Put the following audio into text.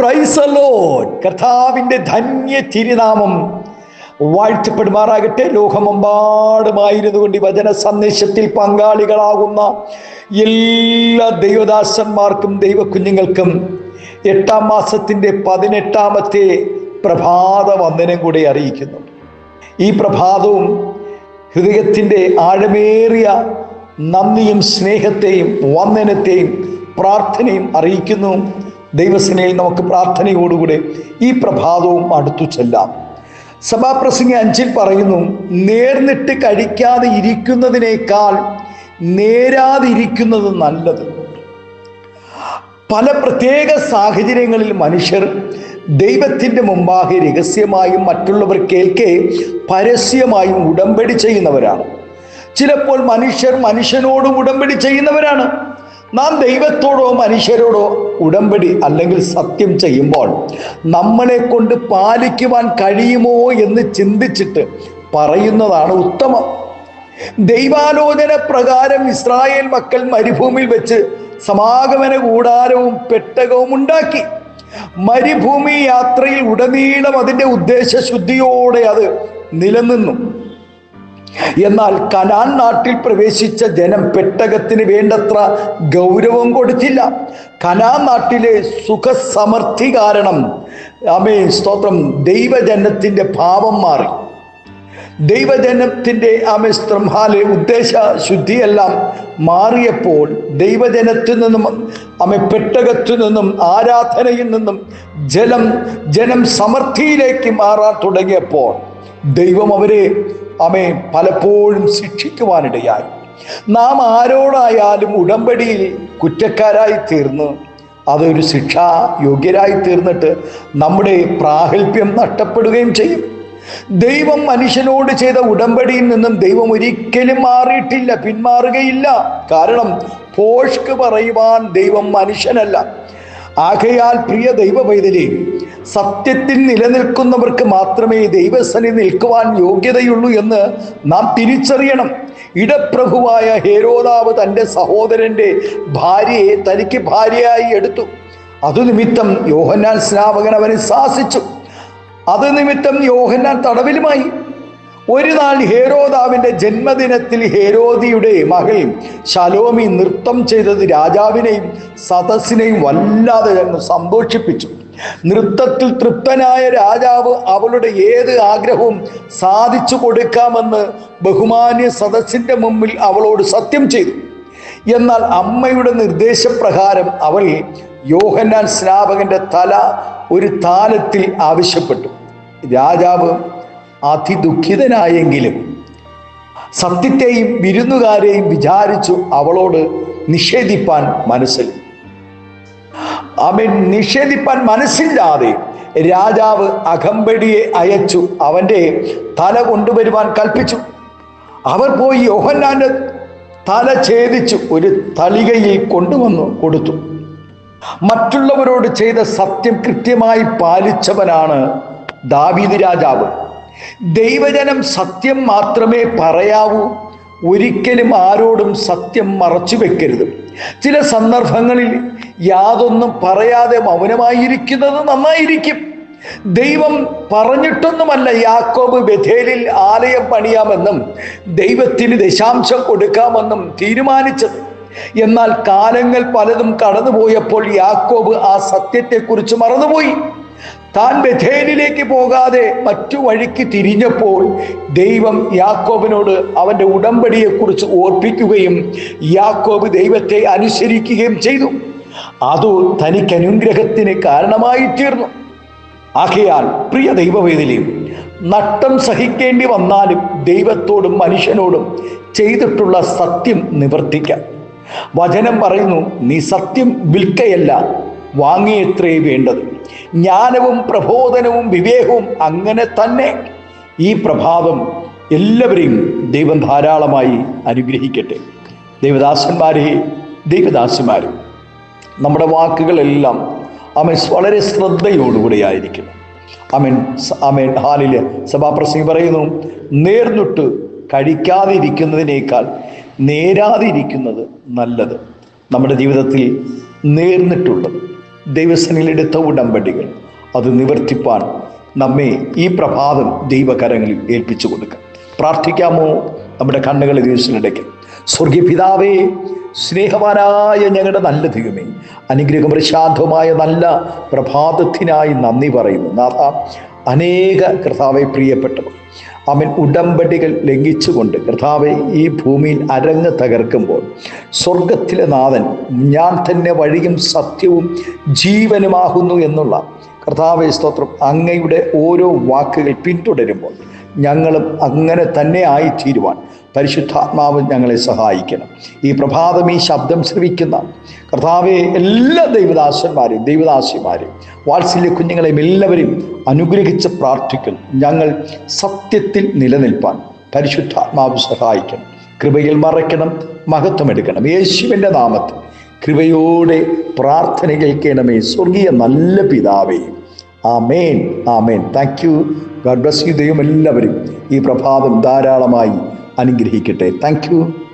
Praise the Lord. കർത്താവിന്റെ ധന്യ തിരുനാമം വാഴ്ത്തപ്പെടുമാറാകട്ടെ. ലോകമെമ്പാടുമായിരുന്നു കൊണ്ട് ഈ വചന സന്ദേശത്തിൽ പങ്കാളികളാകുന്ന എല്ലാ ദൈവദാസന്മാർക്കും ദൈവകുഞ്ഞുങ്ങൾക്കും 8-ാം മാസത്തിന്റെ 18-ാമത്തെ പ്രഭാത വന്ദനം കൂടി അറിയിക്കുന്നു. ഈ പ്രഭാതവും ഹൃദയത്തിന്റെ ആഴമേറിയ നന്ദിയും സ്നേഹത്തെയും വന്ദനത്തെയും പ്രാർത്ഥനയും അറിയിക്കുന്നു. ദൈവസേനയിൽ നമുക്ക് പ്രാർത്ഥനയോടുകൂടെ ഈ പ്രഭാതവും അടുത്തു ചെല്ലാം. സഭാപ്രസംഗി 5 പറയുന്നു, നേർന്നിട്ട് കഴിക്കാതെ ഇരിക്കുന്നതിനേക്കാൾ നേരാതിരിക്കുന്നത് നല്ലത്. പല പ്രത്യേക സാഹചര്യങ്ങളിൽ മനുഷ്യർ ദൈവത്തിൻ്റെ മുമ്പാകെ രഹസ്യമായും മറ്റുള്ളവർ കേൾക്കെ പരസ്യമായും ഉടമ്പടി ചെയ്യുന്നവരാണ്. ചിലപ്പോൾ മനുഷ്യർ മനുഷ്യനോടും ഉടമ്പടി ചെയ്യുന്നവരാണ്. നാം ദൈവത്തോടോ മനുഷ്യരോടോ ഉടമ്പടി അല്ലെങ്കിൽ സത്യം ചെയ്യുമ്പോൾ നമ്മളെ കൊണ്ട് പാലിക്കുവാൻ കഴിയുമോ എന്ന് ചിന്തിച്ചിട്ട് പറയുന്നതാണ് ഉത്തമം. ദൈവാലോചന പ്രകാരം ഇസ്രായേൽ മക്കൾ മരുഭൂമിയിൽ വെച്ച് സമാഗമന കൂടാരവും പെട്ടകവും ഉണ്ടാക്കി. മരുഭൂമി യാത്രയിൽ ഉടനീളം അതിൻ്റെ ഉദ്ദേശശുദ്ധിയോടെ അത് നിലനിന്നു. എന്നാൽ കനാൻ നാട്ടിൽ പ്രവേശിച്ച ജനം പെട്ടകത്തിന് വേണ്ടത്ര ഗൗരവം കൊടുത്തില്ല. കനാൻ നാട്ടിലെ സുഖസമൃദ്ധി കാരണം സ്തോത്രം ദൈവജനത്തിന്റെ ഭാവം മാറി. ദൈവജനത്തിന്റെ ഉദ്ദേശ ശുദ്ധിയെല്ലാം മാറിയപ്പോൾ ദൈവജനത്തിൽ നിന്നും പെട്ടകത്തിൽ നിന്നും ആരാധനയിൽ നിന്നും ജനം സമൃദ്ധിയിലേക്ക് മാറാൻ തുടങ്ങിയപ്പോൾ ദൈവം അവരെ പലപ്പോഴും ശിക്ഷിക്കുവാനിടയായി. നാം ആരോടായാലും ഉടമ്പടിയിൽ കുറ്റക്കാരായി തീർന്ന് അതൊരു ശിക്ഷാ യോഗ്യരായി തീർന്നിട്ട് നമ്മുടെ പ്രാഗൽഭ്യം നഷ്ടപ്പെടുകയും ചെയ്യും. ദൈവം മനുഷ്യനോട് ചെയ്ത ഉടമ്പടിയിൽ നിന്നും ദൈവം ഒരിക്കലും മാറിയിട്ടില്ല, പിന്മാറുകയില്ല. കാരണം ഭോഷ്ക് പറയുവാൻ ദൈവം മനുഷ്യനല്ല. ആകയാൽ പ്രിയ ദൈവ പൈതലേ, സത്യത്തിൽ നിലനിൽക്കുന്നവർക്ക് മാത്രമേ ദൈവസന്നിധി നിൽക്കുവാൻ യോഗ്യതയുള്ളൂ എന്ന് നാം തിരിച്ചറിയണം. ഇടപ്രഭുവായ ഹേരോദാവ് തൻ്റെ സഹോദരൻ്റെ ഭാര്യയെ തനിക്ക് ഭാര്യയായി എടുത്തു. അതുനിമിത്തം യോഹന്നാൻ സ്നാപകൻ അവനെ ശാസിച്ചു. അത് നിമിത്തം യോഹന്നാൻ തടവിലുമായി. ഒരു നാൾ ഹേരോദാവിൻ്റെ ജന്മദിനത്തിൽ ഹേരോദിയുടെ മകൾ ശലോമി നൃത്തം ചെയ്തത് രാജാവിനെയും സദസ്സിനെയും വല്ലാതെ സന്തോഷിപ്പിച്ചു. നൃത്തത്തിൽ തൃപ്തനായ രാജാവ് അവളുടെ ഏത് ആഗ്രഹവും സാധിച്ചു കൊടുക്കാമെന്ന് ബഹുമാന്യ സദസ്സിൻ്റെ മുമ്പിൽ അവളോട് സത്യം ചെയ്തു. എന്നാൽ അമ്മയുടെ നിർദ്ദേശപ്രകാരം അവൾ യോഹന്നാൻ സ്നാപകന്റെ തല ഒരു താലത്തിൽ ആവശ്യപ്പെട്ടു. രാജാവ് അതിദുഃഖിതനായെങ്കിലും സത്യത്തെയും വിരുന്നുകാരെയും വിചാരിച്ചു അവളോട് നിഷേധിപ്പാൻ മനസ്സില്ലാതെ രാജാവ് അകമ്പടിയെ അയച്ചു അവൻ്റെ തല കൊണ്ടുവരുവാൻ കൽപ്പിച്ചു. അവർ പോയി യോഹന്നാന്റെ തല ഛേദിച്ചു ഒരു തളികയിൽ കൊണ്ടുവന്നു കൊടുത്തു. മറ്റുള്ളവരോട് ചെയ്ത സത്യം കൃത്യമായി പാലിച്ചവനാണ് ദാവീദ് രാജാവ്. ദൈവജനം സത്യം മാത്രമേ പറയാവൂ. ഒരിക്കലും ആരോടും സത്യം മറച്ചു വെക്കരുത്. ചില സന്ദർഭങ്ങളിൽ യാതൊന്നും പറയാതെ മൗനമായിരിക്കുന്നത് നന്നായിരിക്കും. ദൈവം പറഞ്ഞിട്ടൊന്നുമല്ല യാക്കോബ് ബേഥേലിൽ ആലയം പണിയാമെന്നും ദൈവത്തിന് ദശാംശം കൊടുക്കാമെന്നും തീരുമാനിച്ചത്. എന്നാൽ കാലങ്ങൾ പലതും കടന്നുപോയപ്പോൾ യാക്കോബ് ആ സത്യത്തെക്കുറിച്ച് മറന്നുപോയി. താൻ ബേഥേലിലേക്ക് പോകാതെ മറ്റു വഴിക്ക് തിരിഞ്ഞപ്പോൾ ദൈവം യാക്കോബിനോട് അവൻ്റെ ഉടമ്പടിയെക്കുറിച്ച് ഓർപ്പിക്കുകയും യാക്കോബ് ദൈവത്തെ അനുസരിക്കുകയും ചെയ്തു. അത് തനിക്ക് അനുഗ്രഹത്തിന് കാരണമായി തീർന്നു. ആകയാൽ പ്രിയ ദൈവവേദിലെയും നഷ്ടം സഹിക്കേണ്ടി വന്നാലും ദൈവത്തോടും മനുഷ്യനോടും ചെയ്തിട്ടുള്ള സത്യം നിവർത്തിക്കാം. വചനം പറയുന്നു, നീ സത്യം വിൽക്കയല്ല വാങ്ങിയത്രേ വേണ്ടത്. ജ്ഞാനവും പ്രബോധനവും വിവേകവും അങ്ങനെ തന്നെ. ഈ പ്രഭാതം എല്ലാവരെയും ദൈവം ധാരാളമായി അനുഗ്രഹിക്കട്ടെ. ദൈവദാസന്മാരെ, ദൈവദാസിമാരെ, നമ്മുടെ വാക്കുകളെല്ലാം വളരെ ശ്രദ്ധയോടുകൂടെ ആയിരിക്കണം. ഹാലില് സഭാപ്രസംഗി പറയുന്നു, നേർന്നിട്ട് കഴിക്കാതിരിക്കുന്നതിനേക്കാൾ നേരാതിരിക്കുന്നത് നല്ലത്. നമ്മുടെ ജീവിതത്തിൽ നേർന്നിട്ടുള്ളത് ദൈവസന്നിധിയിലെടുത്ത ഉടമ്പടികൾ അത് നിവർത്തിപ്പാൻ നമ്മെ ഈ പ്രഭാതം ദൈവകരങ്ങളിൽ ഏൽപ്പിച്ചു കൊടുക്കാം. പ്രാർത്ഥിക്കാമോ? നമ്മുടെ കണ്ണുകളെ ദിവസത്തിനിടയ്ക്ക്. സ്വർഗീയ പിതാവേ, സ്നേഹവാനായ ഞങ്ങളുടെ നല്ല ദൈവമേ, അനുഗ്രഹം പ്രശാന്തമായ നല്ല പ്രഭാതത്തിനായി നന്ദി പറയുന്നു. നാഥ, അനേക കർത്താവെ പ്രിയപ്പെട്ടവർ അവൻ ഉടമ്പടികൾ ലംഘിച്ചുകൊണ്ട് കർത്താവെ ഈ ഭൂമിയിൽ അരങ്ങ് തകർക്കുമ്പോൾ സ്വർഗത്തിലെ നാഥൻ ഞാൻ തന്നെ വഴിയും സത്യവും ജീവനുമാകുന്നു എന്നുള്ള കർത്താവെ സ്തോത്രം അങ്ങയുടെ ഓരോ വാക്കുകൾ പിന്തുടരുമ്പോൾ ഞങ്ങളും അങ്ങനെ തന്നെ ആയിത്തീരുവാൻ പരിശുദ്ധാത്മാവ് ഞങ്ങളെ സഹായിക്കണം. ഈ പ്രഭാതം ഈ ശബ്ദം ശ്രവിക്കുന്ന കർത്താവെ എല്ലാ ദൈവദാസന്മാരെയും ദൈവദാസിമാരെയും വാത്സല്യ കുഞ്ഞുങ്ങളെയും എല്ലാവരെയും അനുഗ്രഹിച്ച് പ്രാർത്ഥിക്കുന്നു. ഞങ്ങൾ സത്യത്തിൽ നിലനിൽപ്പാൻ പരിശുദ്ധാത്മാവ് സഹായിക്കണം. കൃപയിൽ മറയ്ക്കണം, മഹത്വമെടുക്കണം. യേശുവിൻ്റെ നാമത്തിൽ കൃപയോടെ പ്രാർത്ഥന കേൾക്കണമേ സ്വർഗീയ നല്ല പിതാവേ. Amen, amen. Thank you. God bless you. ദൈവം എല്ലാവരും ഈ പ്രഭാതം ധാരാളമായി അനുഗ്രഹിക്കട്ടെ. Thank U.